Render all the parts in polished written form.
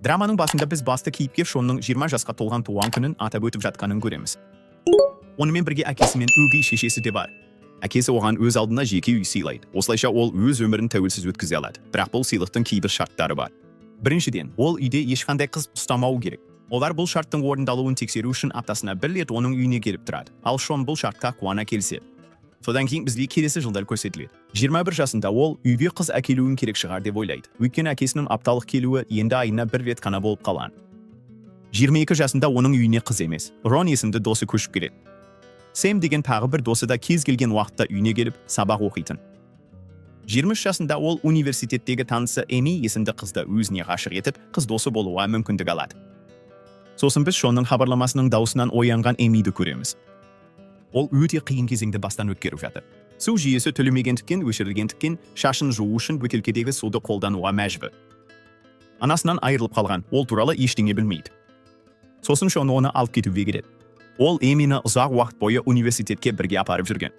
Драманың басында біз басты кейіпкер Шонның 20 жасқа толған туған күнін атап өтіп жатқанын көреміз. Онымен бірге әкесі мен өгей шешесі де бар. Әкесі оған өз алдына жеке үй сыйлайды. Осылайша ол өз өмірін тәуелсіз өткізе алады. Бірақ бұл сыйлықтың кейбір шарттары бар. Біріншіден, ол үйде ешқандай қыз ұстамауы керек. Олар бұл шарттың орындалуын тексеру үшін аптасына бір рет оның үйіне келіп тұрады. Ал Шон бұл шартқа қуана келіседі. Содан кейін бізге келесі жылдар көрсетіледі. 21 жасында ол үйге қыз әкелуін керек шығар деп ойлайды. Өйткені әкесінің апталық келуі енді айына бір рет қана болып қалған. 22 жасында оның үйіне қыз емес, Рон есімді досы көшіп келеді. Сэм деген тағы бір досы да кез келген уақытта үйіне келіп сабақ оқитын. 23 жасында ол университеттегі танысы Эми есімді қызды өзіне ғашық етіп, қыз досы болуға мүмкіндік алады. Сосын біз Шонның хабарламасының даусынан оянған Эмиді көреміз. Ол өте қиын кезеңді бастан өткеріп жатыр. Су жүйесі төлемегендіктен, өшірілгендіктен, шашын жуу үшін бөтелкедегі суды қолдануға мәжбүр. Анасынан айырылып қалған, ол туралы ештеңе білмейді. Сосын Шон оны алып кетуге келеді. Ол Эмині ұзақ уақыт бойы университетке бірге апарып жүрген.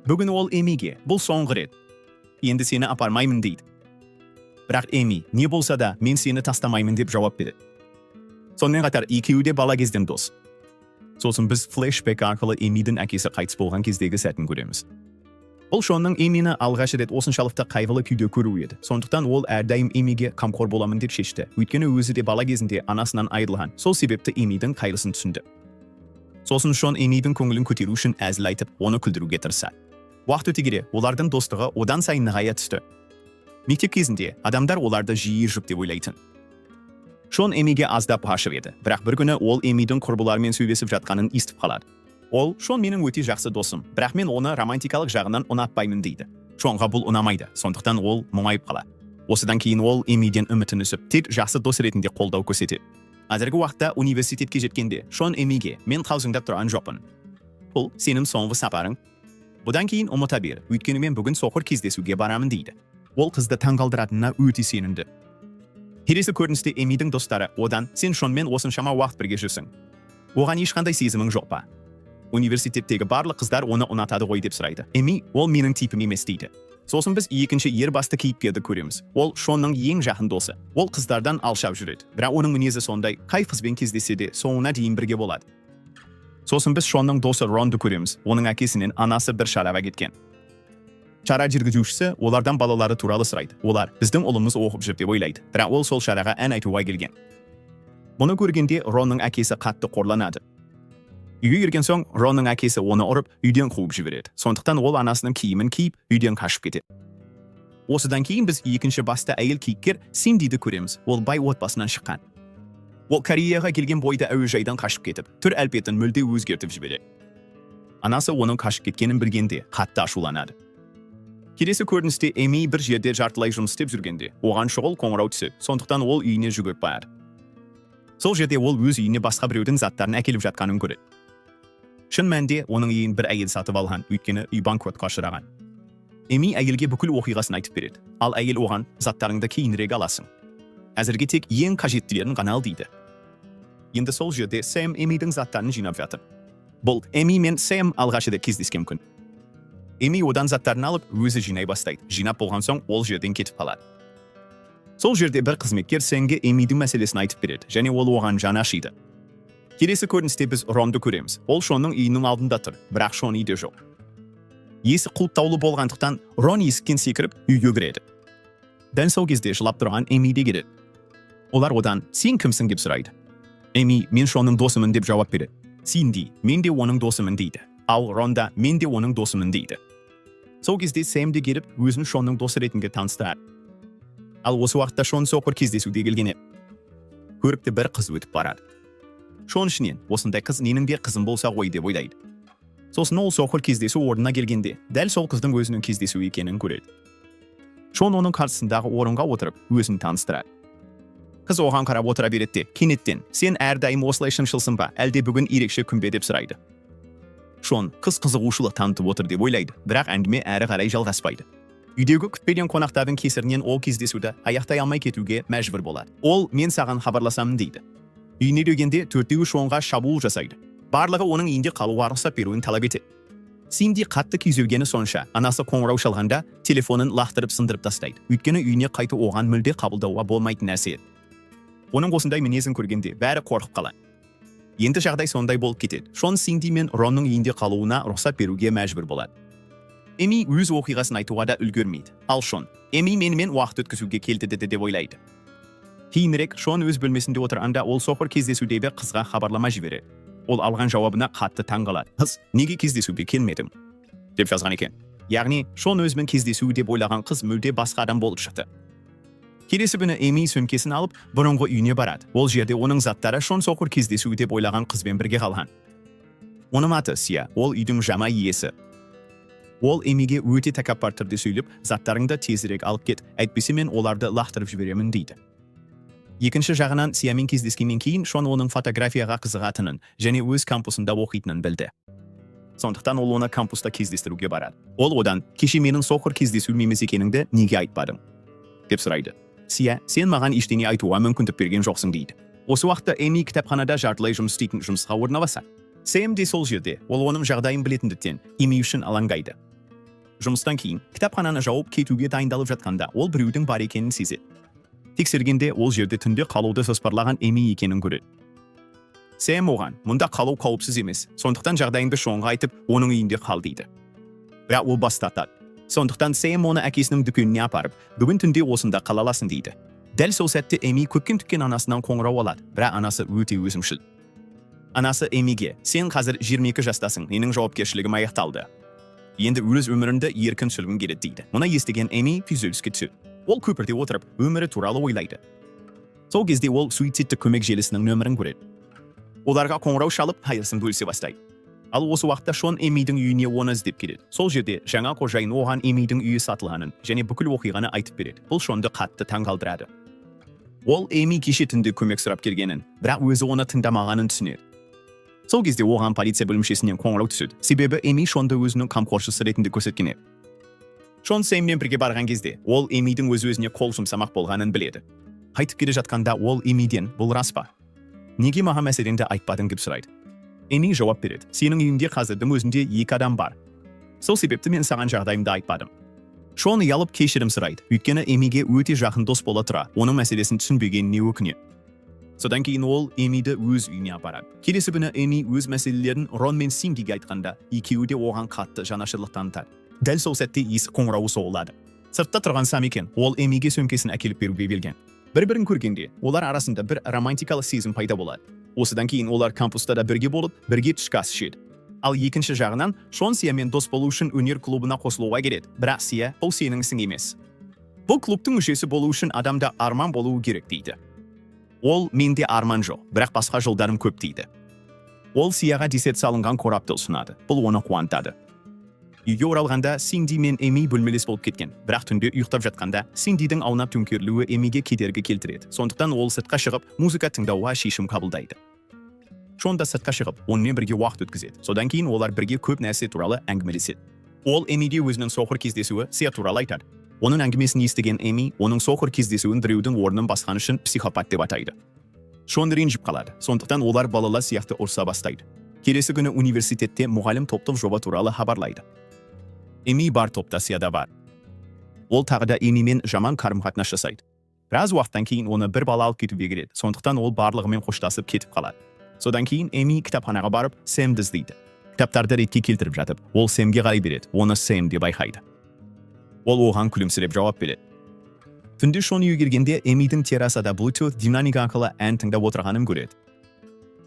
Бүгін ол Эмиге, бұл соңғы рет. Енді сені апармаймын дейді. Бірақ Эми, не болса да мен сені тастамаймын деп жауап береді. Сонымен қатар екеуі де бала кезден дос. Сосын біз флешбек арқылы Эмидің әкесі қайтыс болған кездегі сәтін көреміз. Бұл Шонның Эмині алғаш рет осыншалықты қайғылы күйде көру еді. Сондықтан ол әрдайым Эмиге қамқор боламын деп шешті. Өйткені өзі де бала кезінде анасынан айырылған. Сол себепті Эмидің қайғысын түсінді. Сосын Шон Эмидің көңілін көтеру үшін әзіл айтып, оны күлдіруге тырысады. Уақыт өте келе олардың достығы одан сайын нығая түсті. Мектеп кезінде адамдар оларды жиі жұп деп ойлайтын. Шон Эмиге аздап ғашық еді, бірақ бір күні ол Эмидің құрбыларымен сөйлесіп жатқанын естіп қалады. Ол, Шон менің өте жақсы досым, бірақ мен оны романтикалық жағынан ұнатпаймын дейді. Шонға бұл ұнамайды, сондықтан ол мұңайып қалады. Осыдан кейін ол Эмиден үмітін үзіп, тек жақсы дос ретінде қолдау көрсетеді. Қазіргі уақытта университетке жеткенде Шон Эмиге мен қалжыңдап тұрған жоқпын. Бұл сенің соңғы сапарың. Бұдан кейін ұмыта бер, өйткені мен бүгін соқыр кездесуге барамын дейді. Ол қызды таңғалдыратынына өте сенімді. Келесі көріністе Эмидің достары одан сен Шонмен осыншама уақыт бірге жүрсің. Оған ешқандай сезімің жоқ па? Университеттегі барлық қыздар оны ұнатады ғой деп сұрайды. Эми, ол менің типім емес дейді. Сосын біз екінші ер басты кейіпкерді көреміз. Ол Шонның ең жақын досы. Ол қыздардан алшап жүреді. Бірақ оның мінезі сондай, қай қызбен кездессе де соңына дейін бірге болады. Сосын біз Шонның досы Ронды көреміз. Оның әкесінен анасы бір шараға кеткен. Шара жүргізушісі олардан балалары туралы сұрайды. Олар біздің ұлымыз оқып жүр деп ойлайды. Бірақ ол сол шараға ән айтуға келген. Мұны көргенде Ронның әкесі қатты қорланады. Үйге келген соң Ронның әкесі оны ұрып, үйден қуып жібереді. Сондықтан ол анасының киімін киіп, үйден қашып кетеді. Осыдан кейін біз екінші басты әйел кейіпкер Синдиді көреміз. Ол бай отбасынан шыққан. Ол Кореяға келген бойда әуежайдан қашып кетіп, түр әлпетін мүлде өзгертіп жібереді. Анасы оның қашып кеткенін білгенде қатты ашуланады. Келесі көріністе Эми бір жерде жартылай жұмыс істеп жүргенде, оған шұғыл қоңырау түсіп, сондықтан ол үйіне жүгіріп барады. Сол жерде ол өз үйіне басқа біреудің заттарын әкеліп жатқанын көреді. Шын мәнінде оның үйін бір әйел сатып алған, өйткені үй банкротқа ұшыраған. Эми әйелге бүкіл оқиғасын айтып береді. Ал әйел оған заттарыңды кейінірек аласың. Әзірге тек ең қажеттілерін ғана ал дейді. Енді сол жерде Сэм Эмидің заттарын жинап жатыр. Бұл Эми мен Сэм алғаш рет кездескен күн. Эми одан заттарын алып, өзі жинай бастайды. Жинап болған соң ол жерден кетіп қалады. Сол жерде бір қызметкер Сэнге Эмидің мәселесін айтып береді, және ол оған жаны ашиды. Келесі көріністе біз Ронды көреміз. Ол Шонның үйінің алдында тұр, бірақ Шон үйде жоқ. Есік құлыптаулы болғандықтан Рон есіктен секіріп үйге кіреді. Дәл сол кезде жылап тұрған Эми де келеді. Олар одан сен кімсің деп сұрайды. Эми, мен Шонның досымын деп жауап береді. Синди, мен де оның досымын дейді. Ал Ронда мен де оның досымын дейді. Сол кезде Сэм де келіп, өзін Шонның досы ретінде таныстырады. Ал осы уақытта Шон соқыр кездесуге келген еді. Көрікті бір қыз өтіп барады. Шон ішінен, осындай қыз ненің де қызым болса ғой деп ойлайды. Сосын ол соқыр кездесу орнына келгенде, дәл сол қыздың өзінің кездесу екенін көреді. Шон оның қарсысындағы орынға отырып, өзін таныстырады. Қыз оған қарап отыра береді, кенеттен, сен әрдайым осылай шыншылсың ба, әлде бүгін ерекше күн бе деп сұрайды. Шон қыз қызығушылық танытып отыр деп ойлайды, бірақ әңгіме әрі қарай жалғаспайды. Үйдегі күтпеген қонақтардың кесірінен ол кездесуді аяқтай алмай кетуге мәжбүр болады. Ол мен саған хабарласамын дейді. Үйіне келгенде төртеуі Шонға шабуыл жасайды. Барлығы оның үйінде қалуға рұқсат беруін талап етеді. Синди қатты күйзелгені сонша, анасы қоңырау шалғанда телефонын лақтырып сындырып тастайды. Өйткені үйіне қайту оған мүлде қабылдауға болмайтын нәрсе. Оның осындай мінезін көргенде бәрі қорқып қалады. Енді жағдай сондай болып кетеді. Шон Синди мен Ронның үйінде қалуына рұқсат беруге мәжбүр болады. Эми өз оқиғасын айтуға да үлгермейді. Ал Шон, Эми менімен уақыт өткізуге келді деп ойлайды. Кейінірек Шон өз бөлмесінде отырғанда ол соқыр кездесудегі қызға хабарлама жібереді. Ол алған жауабына қатты таңғалады. Қыз, неге кездесуге келмедің? Деп жазған екен. Яғни Шон өзімен кездесу деп ойлаған қыз мүлде басқа адам болып шықты. Келесі күні Эми сөмкесін алып, бұрынғы үйіне барады. Ол жерде оның заттары Шон соқыр кездесу деп ойлаған қызбен бірге қалған. Оның аты Сия, ол үйдің жаңа иесі. Ол Эмиге өте тәкаппар түрде сөйлеп, заттарыңды тезірек алып кет, әйтпесе мен оларды лақтырып жіберемін дейді. Екінші жағынан Сиямен кездескеннен кейін Шон оның фотографияға қызығатынын және өз кампусында оқитынын білді. Сондықтан ол оны кампуста кездестіруге барады. Ол одан, кеше менің соқыр кездесуім емес екеніңді неге айтпадың? Деп сұрайды. Сия, сен маған ештеңе айтуға мүмкіндік берген жоқсың дейді. Осы уақытта Эми кітапханада жартылай жұмыс істейтін жұмысқа орналасады. Сэм де сол жерде, ол оның жағдайын білетіндіктен Эми үшін алаңдайды. Жұмыстан кейін кітапхананы жауып кетуге дайындалып жатқанда ол біреудің бар екенін сезеді. Тексергенде ол жерде түнде қалуды жоспарлаған Эми екенін көреді. Сэм оған, мұнда қалу қауіпсіз емес, сондықтан жағдайыңды Шонға айтып, оның үйінде қал дейді. Бірақ ол бас тартады. Сондықтан Сэм оны әкесінің дүкеніне апарып, бүгін түнде осында қала аласың дейді. Дәл сол сәтте Эми көптен күткен анасынан қоңырау алады, бірақ анасы өте өзімшіл. Анасы Эмиге, сен қазір 22 жастасың, менің жауапкершілігім аяқталды. Енді өз өміріңді еркін сүргің келеді дейді. Мұны естіген Эми күйзеліске түседі. Ол көпірде отырып, өмірі туралы ойлайды. Сол кезде ол суицидтік көмек желісінің нөмірін көреді. Оларға қоңырау шалып, қайғысын бөлісе бастайды. Ал осы уақытта Шон Эмидің үйіне оны іздеп келеді. Сол жерде жаңа қожайын оған Эмидің үйі сатылғанын және бүкіл оқиғаны айтып береді. Бұл Шонды қатты таңғалдырады. Ол Эми кеше түнде көмек сұрап келгенін, бірақ өзі оны тыңдамағанын түсінеді. Сол кезде оған полиция бөлімшесінен қоңырау түседі. Себебі Эми Шонды өзінің қамқоршысы ретінде көрсеткен еді. Шон Сэммен бірге барған кезде, ол Эмидің өз-өзіне қол жұмсамақ болғанын біледі. Қайтып келе жатқанда ол Эмиден, бұл рас па? Неге маған мәселеңді айтпадың деп сұрайды. Эми жауап береді. Сенің үйіңде қазірдің өзінде 2 адам бар. Сол себепті мен саған жағдайымды айтпадым. Шон ұялып кешірім сұрайды. Өйткені Эмиге өте жақын дос бола тұра, оның мәселесін түсінбегеніне өкінеді. Содан кейін ол Эмиді өз үйіне апарады. Келесі күні Эми өз мәселелерін Рон мен Синдиге айтқанда, екеуі де оған қатты жанашырлық танытады. Дәл сол сәтте есік қоңырауы соғылады. Сыртта тұрған Сам екен, ол Эмиге сөмкесін әкеліп беруге келген. Бір-бірін көргенде, олар арасында бір романтикалық сезім пайда болады. Осыдан кейін олар кампуста да бірге болып, бірге түскі ас ішеді. Ал екінші жағынан, Шон Сиямен дос болу үшін өнер клубына қосылуға келеді. Бірақ Сия, бұл сенің ісің емес. Бұл клубтың мүшесі болу үшін адамда арман болуы керек дейді. Ол менде арман жоқ, бірақ басқа жолдарым көп дейді. Ол Сияға десет салынған қорапты ұсынады. Бұл оны қуантады. Үйге оралғанда Синди мен Эми бөлмелес болып кеткен. Бірақ түнде ұйықтап жатқанда Синдидің аунап төңкерілуі Эмиге кедергі келтіреді. Сондықтан ол сыртқа шығып, музыка тыңдауға шешім қабылдайды. Шон да сыртқа шығып, онымен бірге уақыт өткізеді. Содан кейін олар бірге көп нәрсе туралы әңгімелеседі. Ол Эмиге өзінің соқыр кездесуі Сия туралы айтады. Оның әңгімесін естіген Эми, оның соқыр кездесуін біреудің орнын басқан үшін психопат деп атайды. Шон ренжіп қалады. Сондықтан олар балалар сияқты ұрса бастайды. Келесі күні университетте мұғалім топтық жоба туралы хабарлайды. Эми бар топта Сияда бар. Ол тағы да Эмимен жаман қарым-қатынас жасайды. Біраз уақыттан кейін оны бір бала алып кетуге келеді. Сондықтан ол барлығымен қоштасып кетіп қалады. Содан кейін Эми кітапханаға барып Сэмді іздейді. Кітаптарды ретке келтіріп жатып, ол Сэмге қарай береді. Оны Сэм деп байқайды. Ол оған күлімсіреп жауап береді. Түнде Шон үйге келгенде Эмидің террасада Bluetooth динамика арқылы ән тыңдап отырғанын көреді.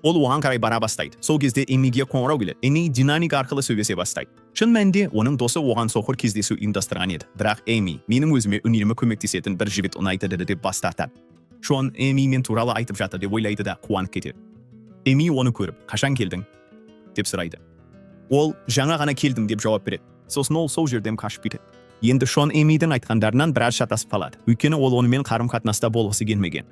Ол оған қарай бара бастайды. Сол кезде Эмиге қоңырау келеді. Эми динамика арқылы сөйлесе бастайды. Шын мәнінде оның досы оған соқыр кездесу ұйымдастырған еді. Бірақ Эми менің өзіме үнемі көмектесетін бір жігіт ұнайды деп бас тартады. Шон Эми мен туралы айтып жатыр деп ойлайды да қуанып кетеді. Эми оны көріп, қашан келдің? Деп сұрайды. Ол жаңа ғана келдім деп жауап береді. Сосын ол сол жерден қашып кетеді. Енді Шон Эмидің айтқандарынан біраз шатасып қалады. Өйткені ол онымен қарым-қатынаста болғысы келмеген.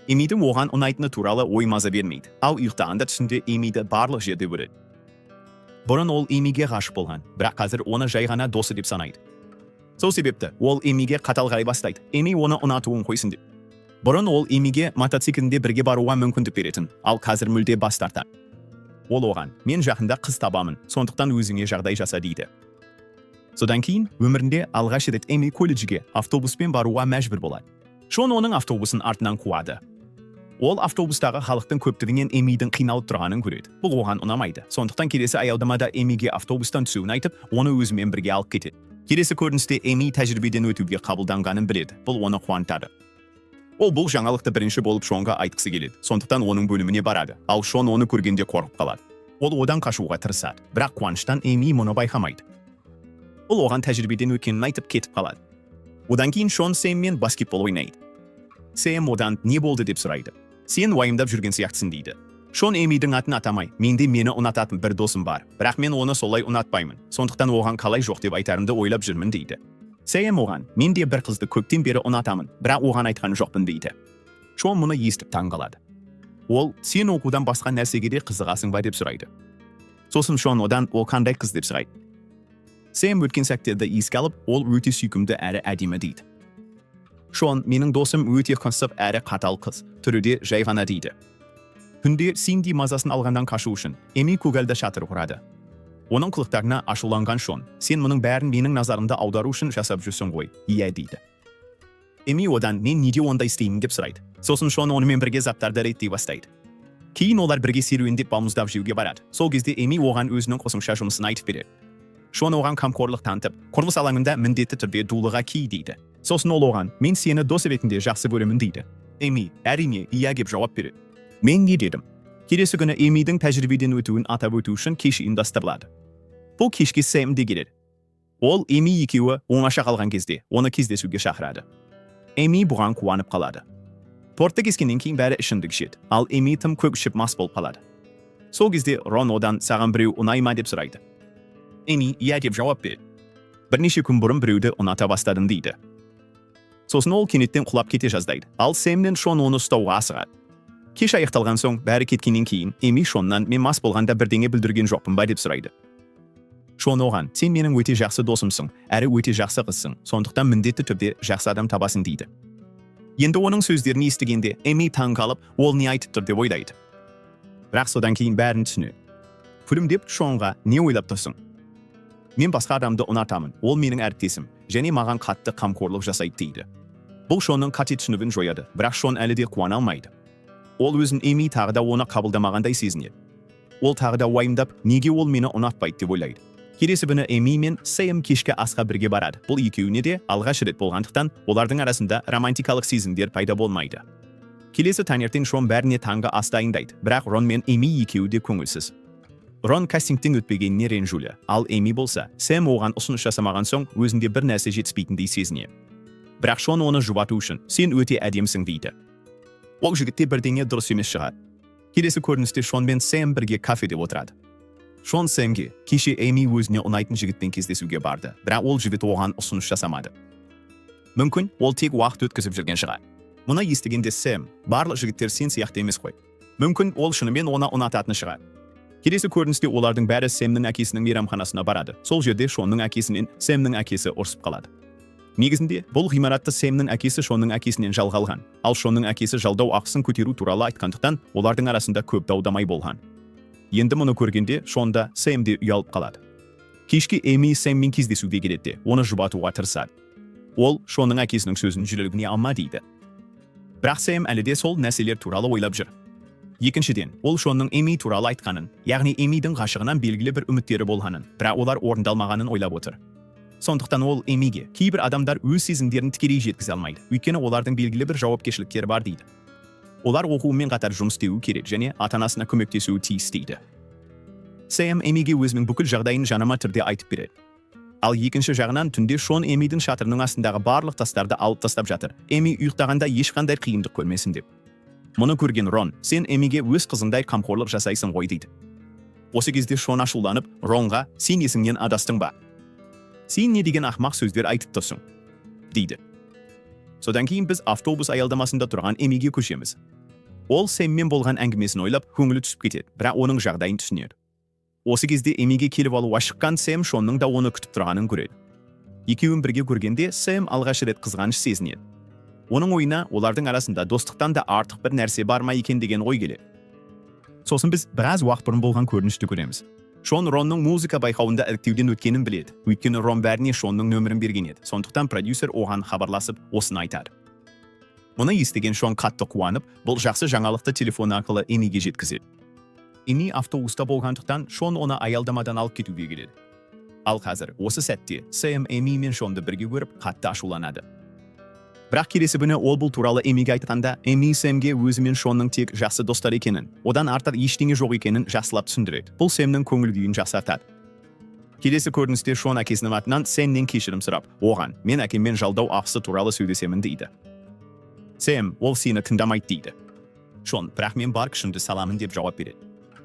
Эмидің оған ұнайтыны туралы ой маза бермейді. Ал ұйықтағанда түсінде Эмиді барлық жерде көреді. Бұрын ол Эмиге ғашық болған, бірақ қазір оны жай ғана досы деп санайды. Сол себепті ол Эмиге қатал қарай бастайды. Эми оны ұнатуын қойсын деп. Бұрын ол Эмиге мотоциклінде бірге баруға мүмкіндік беретін, ал қазір мүлде бас тартады. Ол оған, мен жақында қыз табамын, сондықтан өзіңе жағдай жаса дейді. Содан кейін өмірінде алғаш рет Эми колледжге автобуспен баруға мәжбүр болады. Шон оның автобусын артынан қуады. Ол автобустағы халықтың көптігінен Эмидің қиналып тұрғанын көреді. Бұл оған ұнамайды. Сондықтан келесі аялдамада Эмиге автобустан түсуін айтып, оны өзімен бірге алып кетеді. Келесі көріністе Эми тәжірибеден өтуге қабылданғанын біледі. Бұл оны қуантады. Ол бұл жаңалықты бірінші болып Шонға айтқысы келеді. Сондықтан оның бөліміне барады. Ал Шон оны көргенде қорқып қалады. Ол одан қашуға тырысады. Бірақ қуаныштан Эми мұны байқамайды. Ол оған тәжірибеден өткенін айтып кетіп қалады. Одан кейін Шон Сэммен баскетбол ойнайды. Сэм одан не болды деп сұрайды. Сен уайымдап жүрген сияқтысың дейді. Шон Эмидің атын атамай, менде мені ұнататын бір досым бар, бірақ мен оны солай ұнатпаймын. Сондықтан оған қалай жоқ деп айтарымды ойлап жүрмін дейді. Сэм оған, мен де бір қызды көптен бері ұнатамын, бірақ оған айтқан жоқпын дейді. Шон мұны естіп таң қалады. Ол, сен оқудан басқа нәрсеге де қызығасың ба деп сұрайды. Сосын Шон одан ол қандай қыз деп сұрайды. Сэм өткен сәттерді еске алып, ол өте сүйкімді әрі әдемі дейді. Шон, менің досым өте қысып әрі қатал қыз, түрі де жай ғана дейді. Күнде Синди мазасын алғандан қашу үшін Эми көгалда шатыр құрады. Оның қылықтарына ашуланған Шон, сен мұның бәрін менің назарымды аудару үшін жасап жүрсің ғой, иә дейді. Эми одан мен неде ондай істеймін деп сұрайды. Сосын Шон онымен бірге заттарды реттей бастайды. Кейін олар бірге серуендеп балмұздақ жеуге барады. Сол кезде Эми оған өзінің қосымша жұмысын айтып береді. Шон оған қамқорлық танытып, құрылыс алаңында міндетті түрде дулыға ки дейді. Сосын ол оған, мен сені дос ретінде жақсы көремін дейді. Эми, әрине, иә деп жауап береді. Мен не дедім? Келесі күні Эмидің тәжірибеден өтуін атап өту үшін кеш ұйымдастырылады. Бұл кешке Сэм де келеді. Ол Эми екеуі оңаша қалған кезде оны кездесуге шақырады. Эми бұған қуанып қалады. Портты кескеннен кейін бәрі ішімдік ішеді, ал Эми тым көп ішіп мас болып қалады. Сол кезде Рон одан саған біреу ұнай ма деп сұрайды. Эми иә деп жауап береді. Бірнеше күн бұрын біреуді ұната бастадым дейді. Сосын ол кенеттен құлап кете жаздайды, ал Сэмнен Шон оны ұстауға асығады. Кеш аяқталған соң, бәрі кеткеннен кейін, Эми Шоннан мен мас болғанда бірдеңе білдірген жоқпын ба деп сұрайды. Шон оған, сен менің өте жақсы досымсың, әрі өте жақсы қызсың, сондықтан міндетті түрде жақсы адам табасың дейді. Енді оның сөздерін естігенде, Эми таң қалып, ол не айтып тұр деп ойлайды. Бірақ содан кейін бәрін түсінеді. Күлімдеп Шонға не ойлап тұрсың? Мен басқа адамды ұнатамын, ол менің әріптесім, және маған қатты қамқорлық жасайды дейді. Бұл Шонның қате түсінігін жояды, бірақ Шон әлі де қуана алмайды. Ол өзін Эми тағы да оны қабылдамағандай сезінеді. Ол тағы да уайымдап, неге ол мені ұнатпайды деп ойлайды. Келесі күні Эми мен Сэм кешкі асқа бірге барады. Бұл екеуіне де алғаш рет болғандықтан, олардың арасында романтикалық сезімдер пайда болмайды. Келесі таңертең Шон бәріне таңғы ас дайындайды, бірақ Рон мен Эми екеуі де көңілсіз. Рон кастингтен өтпегеніне ренжулі, ал Эми болса, Сэм оған ұсыныс жасамаған соң өзінде бір нәрсе жетіспейтіндей сезінеді. Бірақ Шон оны жұбату үшін, сен өте әдемісің дейді. Ол жігітте бірдеңе дұрыс емес шығады. Келесі көріністе Шон мен Сэм бірге кафеде отырады. Шон Сэмге, кеше Эми өзіне ұнайтын жігітпен кездесуге барды, бірақ ол жігіт оған ұсыныс жасамады. Мүмкін, ол тек уақыт өткізіп жүрген шығар. Мұны естігенде Сэм, барлық жігіттер сен сияқты емес қой. Мүмкін, ол шынымен оны ұнататын шығар. Келесі көріністе олардың бәрі Сэмнің әкесінің мейрамханасына барады. Сол жерде Шонның әкесінен Сэмнің әкесі ұрсып қалады. Негізінде, бұл ғимаратты Сэмнің әкесі Шонның әкесінен жалға алған, ал Шонның әкесі жалдау ақысын көтеру туралы айтқандықтан, олардың арасында көп дау-дамай болған. Енді мұны көргенде Шонда Сэм де ұялып қалады. Кешке Эми Сэммен кездесуге келеді, оны жұбатуға тырысады. Ол Шонның әкесінің сөзін жүрегіне алма дейді. Бірақ Сэм әлі де сол нәрселер туралы ойлап жүр. Екіншіден, ол Шонның Эми туралы айтқанын, яғни Эмидің ғашығынан белгілі бір үміттері болғанын, бірақ олар орындалмағанын ойлап отыр. Сондықтан ол Эмиге, кейбір адамдар өз сезімдерін тікелей жеткізе алмайды, өйткені олардың белгілі бір жауапкершіліктері бар дейді. Олар оқуымен қатар жұмыс істеуі керек және ата-анасына көмектесуі тиіс дейді. Сэм Эмиге өзінің бүкіл жағдайын жанама түрде айтып береді. Ал екінші жағынан түнде Шон Эмидің шатырының астындағы барлық тастарды алып тастап жатыр. Эми ұйықтағанда ешқандай қиындық көрмесін деп. Мұны көрген Рон, сен Эмиге өз қызыңдай қамқорлық жасайсың ғой дейді. Осы кезде Шон ашуланып, Ронға, сен есіңнен адастың ба? Сен не деген ақмақ сөздер айтып тұрсың? дейді. Содан кейін біз автобус аялдамасында тұрған Эмиге көшеміз. Ол Сэммен болған әңгімесін ойлап, көңілі түсіп кетеді, бірақ оның жағдайын түсінеді. Осы кезде Эмиге келіп алуға шыққан Сэм Шонның да оны күтіп тұрғанын көреді. Екеуін бірге көргенде Сэм алғаш рет қызғаныш сезінеді. Оның ойына олардың арасында достықтан да артық бір нәрсе бар ма екен деген ой келеді. Сосын біз біраз уақыт бұрын болған көріністі көреміз. Шон Ронның музыка байқауында іріктеуден өткенін біледі. Өйткені Рон бәріне Шонның нөмірін берген еді. Сондықтан продюсер оған хабарласып, осыны айтады. Мұны естіген Шон қатты қуанып, бұл жақсы жаңалықты телефон арқылы Эмиге жеткізеді. Эми автобуста болғандықтан Шон оны аялдамадан алып кетуге келеді. Ал қазір осы сәтте Сэм Эми мен Шонды бірге көріп, қатты ашуланады. Бірақ келесі күні ол бұл туралы Эмиге айтқанда, Эми Сэмге өзі мен Шонның тек жақсы достар екенін, одан артық ештеңе жоқ екенін жақсылап түсіндіреді. Бұл Сэмнің көңіл күйін жақсартады. Келесі көріністе Шон әкесінің атынан Сэмнен кешірім сұрап, оған мен әкеммен жалдау ақысы туралы сөйлесемін дейді. Сэм, ол сені тыңдамайды дейді. Шон, бірақ мен бар күшімді саламын деп жауап береді.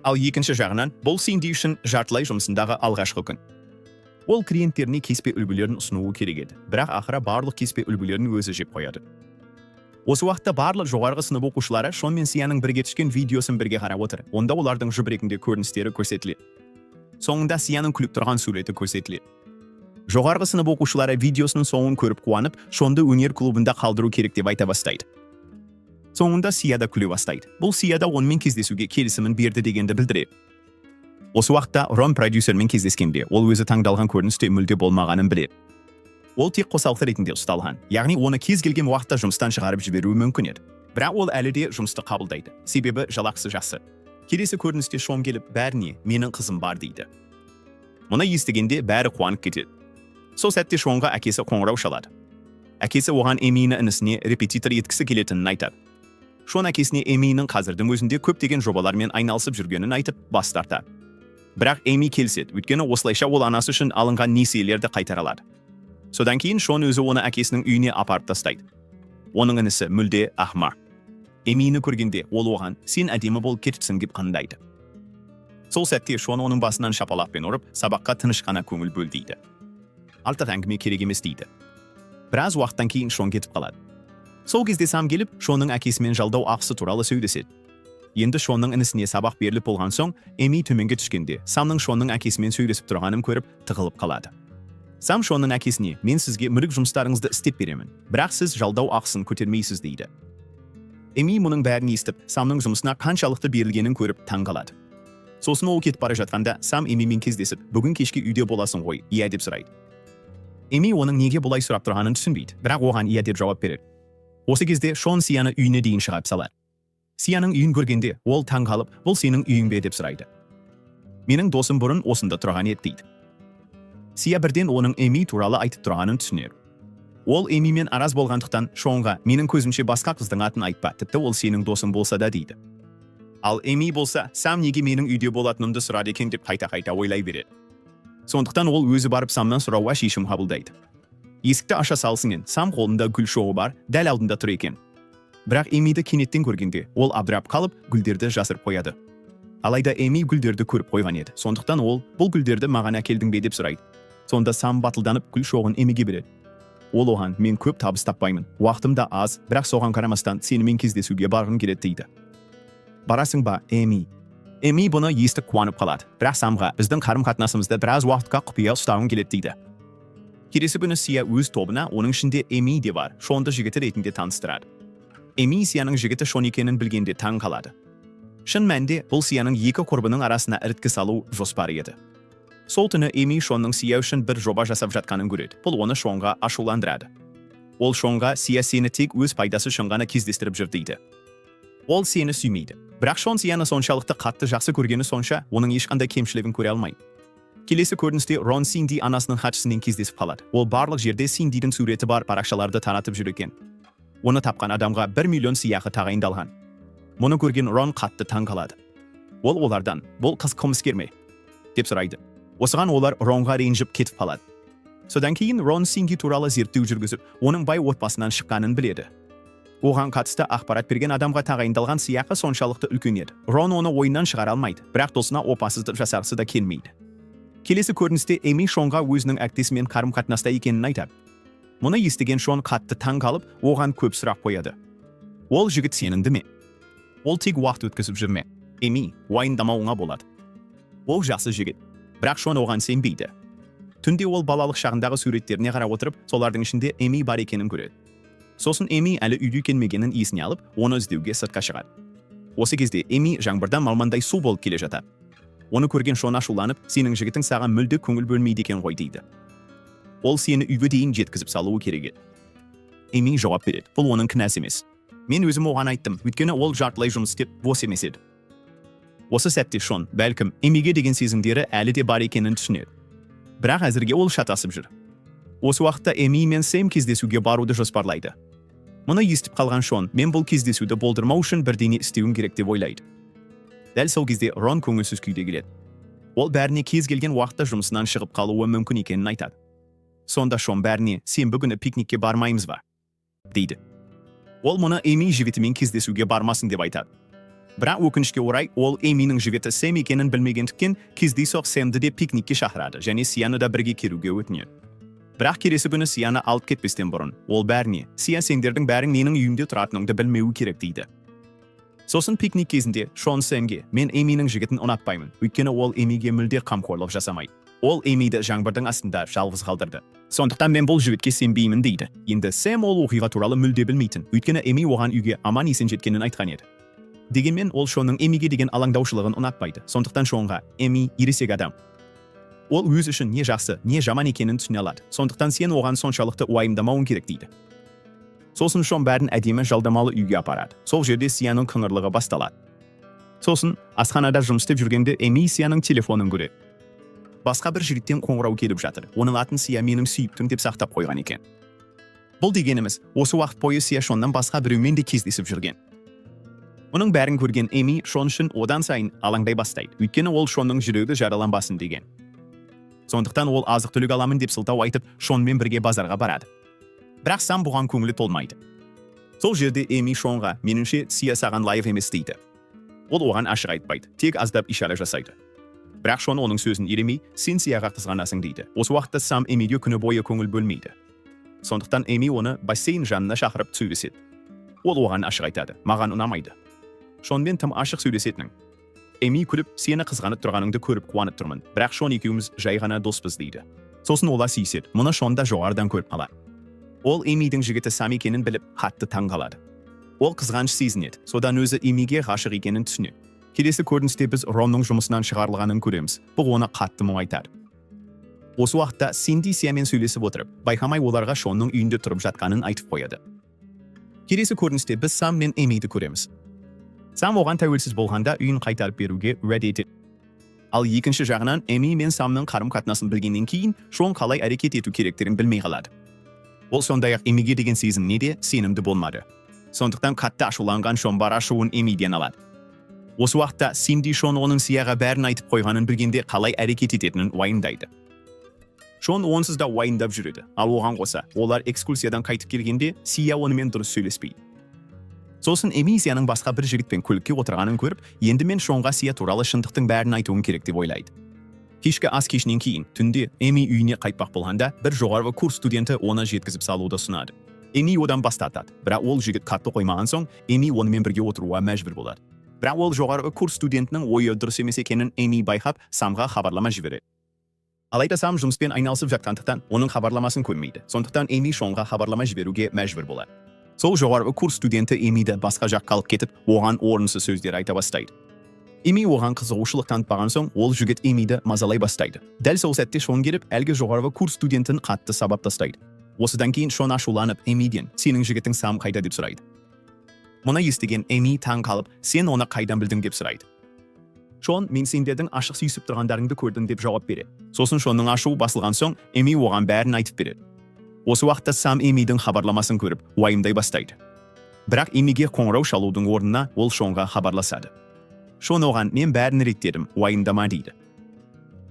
Ал екінші жағынан, бұл Синди үшін жартылай жұмысындағы алғашқы күн. Ол клиенттеріне кеспе үлгілерін ұсынуы керек еді, бірақ ақыры барлық кеспе үлгілерін өзі жеп қояды. Осы уақытта барлық жоғарғы сынып оқушылары Шон мен Сияның бірге түскен видеосын бірге қарап отыр. Онда олардың жұбырегінде көріністері көрсетіледі. Соңында Сияның күліп тұрған суреті көрсетіледі. Жоғарғы сынып оқушылары видеосының соңын көріп қуанып, Шонды өнер клубында қалдыру керек деп айта бастайды. Соңында Сия да күле бастайды. Бұл Сия да онымен кездесуге келісімін берді дегенді білдіреді. Осы уақытта Рон продюсермен кездескенде, ол өзі таңдалған көріністе мүлде болмағанын біледі. Ол тек қосалқы ретінде ұсталған, яғни оны кез келген уақытта жұмыстан шығарып жіберуі мүмкін еді. Бірақ ол әлі де жұмысты қабылдайды, себебі жалақысы жақсы. Келесі көріністе Шон келіп, бәріне менің қызым бар дейді. Мұны естігенде бәрі қуанып кетеді. Сол сәтте Шонға әкесі қоңырау шалады. Әкесі оған Эмині інісіне репетитор еткісі келетінін айтады. Шон әкесіне Эминың қазірдің өзінде көптеген жобалармен айналысып жүргенін айтып бас тартады. Бірақ Эми келіседі, өйткені осылайша ол анасы үшін алынған несиелерді қайтара алады. Содан кейін Шон өзі оны әкесінің үйіне апарып тастайды. Оның інісі мүлде ақымақ. Эмині көргенде ол оған сен әдемі болып кетіпсің деп қандайды. Сол сәтте Шон оның басынан шапалақпен ұрып, сабаққа тыныш қана көңіл бөл дейді. Артық әңгіме керек емес дейді. Біраз уақыттан кейін Шон кетіп қалады. Сол кезде Сам келіп, Шонның әкесімен жалдау ақысы туралы сөйлеседі. Енді Шонның інісіне сабақ беріліп болған соң, Эми төменге түскенде, Самның Шонның әкесімен сөйлесіп тұрғанын көріп, тығылып қалады. Сам Шонның әкесіне, мен сізге мүлік жұмыстарыңызды істеп беремін, бірақ сіз жалдау ақысын көтермейсіз дейді. Эми мұның бәрін естіп, Самның жұмысына қаншалықты берілгенін көріп таң қалады. Сосын ол кетіп бара жатқанда, Сам Эмимен кездесіп, бүгін кешке үйде боласың ғой, иә деп сұрайды. Эми оның неге бұлай сұрап тұрғанын түсінбейді, бірақ оған иә деп жауап береді. Осы кезде Шон Сияны үйіне дейін шығарып салады. Сияның үйін көргенде, ол таң қалып, бұл сенің үйің бе деп сұрайды. Менің досым бұрын осында тұрған еді дейді. Сия бірден оның Эми туралы айтып тұрғанын түсінер. Ол Эмимен араз болғандықтан Шонға менің көзімше басқа қыздың атын айтпа, тіпті ол сенің досың болса да дейді. Ал Эми болса, Сам неге менің үйде болатынымды сұрады екен деп қайта-қайта ойлай береді. Сондықтан ол өзі барып Самнан сұрауға шешім қабылдайды. Есікті аша салысымен, Сам қолында гүл шоғы бар, дәл алдында тұр екен. Бірақ Эмиді кенеттен көргенде, ол абдырап қалып, гүлдерді жасырып қояды. Алайда Эми гүлдерді көріп қойған еді. Сондықтан ол, бұл гүлдерді маған әкелдің бе деп сұрайды. Сонда Сам батылданып гүл шоғын Эмиге береді. Ол оған, мен көп табыс таппаймын, уақытым да аз, бірақ соған қарамастан сенімен кездесуге барғым келеді дейді. Барасың ба, Эми? Эми бұны естіп қуанып қалады. Бірақ Самға біздің қарым-қатынасымызды біраз уақытқа құпия ұстауым келеді дейді. Келесі күні Сия өз тобына, оның ішінде Эми де бар, Шонды жігіті ретінде таныстырады. Эми Сияның жігіті Шон екенін білгенде таң қалады. Шын мәнінде бұл Сияның екі құрбының арасына іріткі салу жоспары еді. Сол түні Эми Шонның Сия үшін бір жоба жасап жатқанын көреді. Бұл оны Шонға ашуландырады. Ол Шонға Сия сені тек өз пайдасы үшін ғана кездестіріп жүр дейді. Ол сені сүймейді. Бірақ Шон Сияны соншалықты қатты жақсы көргені сонша, оның ешқандай кемшілігін көре алмайды. Келесі көріністе Рон Синди анасының хатшысымен кездесіп қалады. Ол барлық жерде Синдидің суреті бар парақшаларды таратып жүр екен. Оны тапқан адамға 1 миллион сыйақы тағайындалған. Мұны көрген Рон қатты таң қалады. Ол олардан, бұл қыз қылмыскер ме? деп сұрайды. Осыған олар Ронға ренжіп кетіп қалады. Содан кейін Рон Синди туралы зерттеу жүргізіп, оның бай отбасынан шыққанын біледі. Оған қатысты ақпарат берген адамға тағайындалған сыйақы соншалықты үлкен еді. Рон оны ойынан шығара алмайды, бірақ досына опасыздық жасағысы да келмейді. Келесі көріністе Эми Шонға өзінің әктесімен қарым-қатынаста екенін айтады. Мұны естіген Шон қатты таң қалып, оған көп сұрақ қояды. Ол жігіт сеніңді ме? Ол тек уақыт өткізіп жүр ме? Эми, уайымдамауыңа болады. Ол жақсы жігіт, бірақ Шон оған сенбейді. Түнде ол балалық шағындағы суреттеріне қарап отырып, солардың ішінде Эми бар екенін көреді. Сосын Эми әлі үйде келмегенін есіне алып, оны іздеуге сыртқа шығады. Осы кезде Эми жаңбырдан малмандай су болып келе жатады. Оны көрген Шон ашуланып, сенің жігітің саған мүлде көңіл бөлмейді екен ғой дейді. Ол сені үйге дейін жеткізіп салуы керек еді. Эми жауап береді, бұл оның кінәсі емес. Мен өзім оған айттым, өйткені ол жартылай жұмыс істеп бос емес еді. Осы сәтте Шон, бәлкім, Эмиге деген сезімдері әлі де бар екенін түсінеді. Бірақ әзірге ол шатасып жүр. Осы уақытта Эми мен Сэм кездесуге баруды жоспарлайды. Мұны естіп қалған Шон, мен бұл кездесуді болдырмау үшін бірдеңе істеуім керек деп ойлайды. Дәл сол кезде Рон көңілсіз күйде келеді. Ол бәріне кез келген уақытта жұмысынан шығып қалуы мүмкін екенін айтады. Сонда Шон бәріне сенбі күні пикникке бармаймыз ба? дейді. Ол мұны Эми жігітімен кездесуге бармасын деп айтады. Бірақ өкінішке орай, ол Эминың жігіті Сэм екенін білмегендіктен кездейсоқ Сэмді де пикникке шақырады және Сияны да бірге келуге өтінеді. Бірақ келесі күні Сияны алып кетпестен бұрын, ол бәріне, Сия сендердің бәрің менің үйімде тұратыныңды білмеуі керек дейді. Сосын пикник кезінде Шон Сэмге, мен Эминың жігітін ұнатпаймын, өйткені ол Эмиге мүлде қамқорлық жасамайды. Ол Эмиді жаңбырдың астында жалғыз қалдырды. Сондықтан мен бұл жігітке сенбеймін дейді. Енді Сэм ол оқиға туралы мүлде білмейтін, өйткені Эми оған үйге аман есен жеткенін айтқан еді. Дегенмен ол Шонның Эмиге деген алаңдаушылығын ұнатпайды. Сондықтан Шонға Эми ересек адам. Ол өз үшін не жақсы, не жаман екенін түсіне алады. Сондықтан сен оған соншалықты уайымдамауың керек дейді. Сосын Шон бәрін әдемі жалдамалы үйге апарады. Сол жерде Сияның қыңырлығы басталады. Сосын асханада жұмыс істеп жүргенде Эми Сияның телефонын көреді. Басқа бір жігіттен қоңырау келіп жатыр. Оның атын Сия менің сүйіктім деп сақтап қойған екен. Бұл дегеніміз, осы уақыт бойы Сия Шоннан басқа біреумен де кездесіп жүрген. Оның бәрін көрген Эми Шон үшін одан сайын алаңдай бастайды. Өйткені ол Шонның жүрегі жараланбасын деген. Сондықтан ол азық-түлік аламын деп сылтау айтып, Шонмен бірге базарға барады. Бірақ Сам бұған көңілі толмайды. Сол жерде Эми Шонға, меніңше Сия саған лайық емес дейді. Ол оған ашық айтпайды, тек аздап ишара жасайды. Бірақ Шон оның сөзін елемей, сен Сияға қызғанасың дейді. Осы уақытта Сам Эмиге күні бойы көңіл бөлмейді. Сондықтан Эми оны бассейн жанына шақырып сөйлеседі. Ол оған ашық айтады, маған ұнамайды. Шонмен тым ашық сөйлесетінің. Эми күліп, сені қызғанып тұрғаныңды көріп қуанып тұрмын. Бірақ Шон екеуміз жай ғана доспыз дейді. Сосын олар сүйіседі. Мұны Шон да жоғарыдан көріп қалады. Ол Эмидің жігіті Сам екенін біліп, қатты таң қалады. Ол қызғаныш сезінеді. Содан өзі Эмиге ғашық екенін түсінеді. Келесі көріністе біз Ронның жұмысынан шығарылғанын көреміз. Бұл оны қатты мұңайтады. Осы уақытта Синди Сиямен сөйлесіп отырып, байқамай оларға Шонның үйінде тұрып жатқанын айтып қояды. Келесі көріністе біз Сам мен Эмиді көреміз. Сам оған тәуелсіз болғанда үйін қайтарып беруге уәде етеді. Ал екінші жағынан Эми мен Самның қарым-қатынасын білгеннен кейін Шон қалай әрекет ету керектерін білмей қалады. Ол сондай-ақ Эмиге деген сезіміне де сенімді болмады. Сондықтан қатты ашуланған Шон бар ашуын Эмиден алады. Осы уақытта Синди Шон оның Сияға бәрін айтып қойғанын білгенде қалай әрекет ететінін уайымдайды. Шон онсыз да уайымдап жүреді. Ал оған қоса, олар экскурсиядан қайтып келгенде Сия онымен дұрыс сөйлеспейді. Сосын Эми Сияның басқа бір жігітпен көлікке отырғанын көріп, енді мен Шонға Сия туралы шындықтың бәрін айтуым керек деп ойлайды. Кешкі ас кешінен кейін, түнде Эми үйіне қайтпақ болғанда, бір жоғарғы курс студенті оны жеткізіп салуды ұсынады. Эми одан бас тартады, бірақ ол жігіт қатты қоймаған соң, Эми онымен бірге отыруға мәжбүр болады. Бірақ ол жоғарғы курс студентінің ойы дұрыс емес екенін Эми байқап, Самға хабарлама жібереді. Алайда Сам жұмыспен айналысып жатқандықтан оның хабарламасын көрмейді. Сондықтан Эми Шонға хабарлама жіберуге мәжбүр болады. Сол жоғарғы курс студенті Эмиді басқа жаққа алып кетіп, оған орынсыз сөздер айта бастайды. Эми оған қызығушылық танытпаған соң, ол жігіт Эмиді мазалай бастайды. Дәл сол сәтте Шон келіп, әлгі жоғарғы курс студентін қатты сабап тастайды. Осыдан кейін Шон ашуланып Эмиден, сенің жігітің Сам қайда деп сұрайды. Мұны естіген Эми таң қалып, сен оны қайдан білдің деп сұрайды. Шон, мен сендердің ашық сүйісіп тұрғандарыңды көрдім деп жауап береді. Сосын Шонның ашуы басылған соң, Эми оған бәрін айтып береді. Осы уақытта Сам Эмидің хабарламасын көріп, уайымдай бастайды. Бірақ Эмиге қоңырау шалудың орнына ол Шонға хабарласады. Шон оған, мен бәрін реттедім, уайымдама дейді.